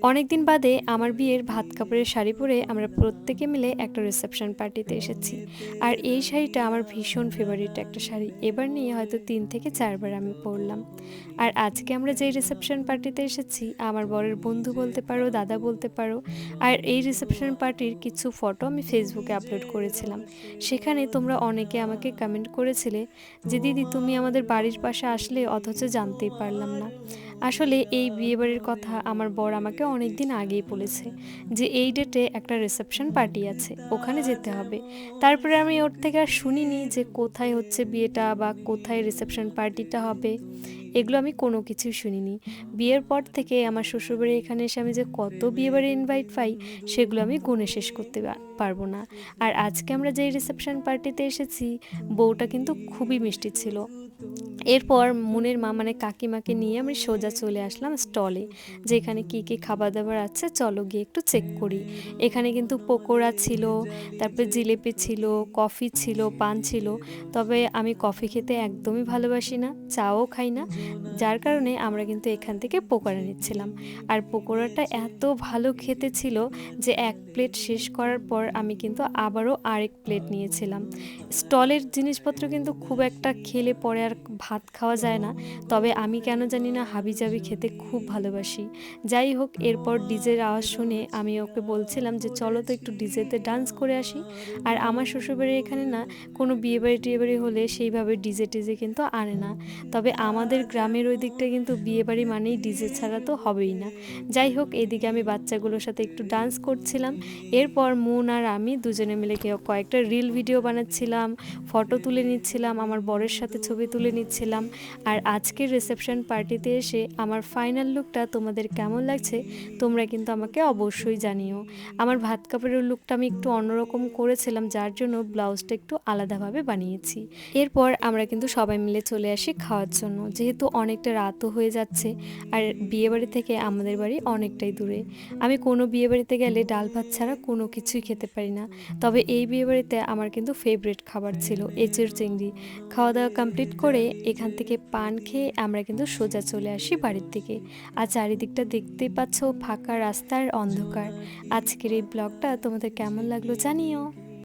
অনেক দিন বাদে আমার বিয়ের ভাত কাপড়ের শাড়ি পরে আমরা প্রত্যেকে মিলে একটা রিসেপশন পার্টিতে এসেছি। আর এই শাড়িটা আমার ভীষণ ফেভারিট একটা শাড়ি, এবার নিয়ে হয়তো 3 থেকে 4 বার আমি পরলাম। আর আজকে আমরা যেই রিসেপশন পার্টিতে এসেছি, আমার বরের বন্ধু বলতে পারো, দাদা বলতে পারো। আর এই রিসেপশন পার্টির কিছু ফটো আমি ফেসবুকে আপলোড করেছিলাম। সেখানে তোমরা অনেকে আমাকে কমেন্ট করেছিলে যে দিদি তুমি আমাদের বাড়ির পাশে আসলে অথচ জানতেই পারলাম না। আসলে এই বিয়েবাড়ির কথা আমার বর আমাকে অনেক দিন আগেই বলেছে যে এই ডেটে একটা রিসেপশন পার্টি আছে, ওখানে যেতে হবে। তারপরে আমি ওর থেকে আর শুনিনি যে কোথায় হচ্ছে বিয়েটা বা কোথায় রিসেপশন পার্টিটা হবে। এগুলো আমি কোনো কিছুই শুনিনি। বিয়ের পর থেকে আমার শ্বশুরবাড়ি এখানে এসে আমি যে কত বিয়েবাড়ি ইনভাইট পাই, সেগুলো আমি গুণে শেষ করতে পারবো না। আর আজকে আমরা যেই রিসেপশন পার্টিতে এসেছি, বউটা কিন্তু খুবই মিষ্টি ছিল। এরপর মুনের মা মানে কাকিমাকে নিয়ে আমি সোজা চলে আসলাম স্টলে, যে এখানে কী কী খাবার দাবার আছে চলো গিয়ে একটু চেক করি। এখানে কিন্তু পকোড়া ছিল, তারপরে জিলেপি ছিল, কফি ছিল, পান ছিল। তবে আমি কফি খেতে একদমই ভালোবাসি না, চাও খাই না, যার কারণে আমরা কিন্তু এখান থেকে পকোড়া নিচ্ছিলাম। আর পকোড়াটা এত ভালো খেতে ছিল যে এক প্লেট শেষ করার পর আমি কিন্তু আবারও আরেক প্লেট নিয়েছিলাম। স্টলের জিনিসপত্র কিন্তু খুব একটা খেলে পরে আর ভাত খাওয়া যায় না, তবে আমি কেন জানি না হাবিজাবি খেতে খুব ভালোবাসি। যাই হোক, এরপর ডিজের আওয়াজ শুনে আমি ওকে বলছিলাম যে চলো তো একটু ডিজেতে ডান্স করে আসি। আর আমার শ্বশুরবাড়ির এখানে না কোনো বিয়েবাড়ি টিয়েবাড়ি হলে সেইভাবে ডিজে টিজে কিন্তু আনে না। তবে আমাদের গ্রামের ওই দিকটা কিন্তু বিয়েবাড়ি মানেই ডিজে ছাড়া তো হবেই না। যাই হোক, এদিকে আমি বাচ্চাগুলোর সাথে একটু ডান্স করছিলাম। এরপর মুন আর আমি দুজনে মিলে কয়েকটা রিল ভিডিও বানাচ্ছিলাম, ফটো তুলে নিচ্ছিলাম, আমার বরের সাথে ছবি তুলে নিচ্ছিলাম। আর আজকের রিসেপশন পার্টিতে এসে আমার ফাইনাল লুকটা তোমাদের কেমন লাগছে তোমরা কিন্তু আমাকে অবশ্যই জানিও। আমার ভাত কাপড়ের লুকটা আমি একটু অন্যরকম করেছিলাম, যার জন্য ব্লাউজটা একটু আলাদাভাবে বানিয়েছি। এরপর আমরা কিন্তু সবাই মিলে চলে আসি খাওয়ার জন্য, যেহেতু অনেকটা রাতও হয়ে যাচ্ছে। আর বিয়েবাড়ি থেকে আমাদের বাড়ি অনেকটাই দূরে। আমি কোনো বিয়েবাড়িতে গেলে ডাল ভাত ছাড়া কোনো কিছুই খেতে পারি না। তবে এই বিয়েবাড়িতে আমার কিন্তু ফেভারিট খাবার ছিল এঁচড় চিংড়ি। খাওয়া দাওয়া কমপ্লিট করে এখান থেকে পান খেয়ে আমরা কিন্তু সোজা চলে আসি বাড়ির দিকে। আর চারিদিকটা দেখতেই পাচ্ছ, ফাঁকা রাস্তার অন্ধকার। আজকের এই ব্লগটা তোমাদের কেমন লাগলো জানিও।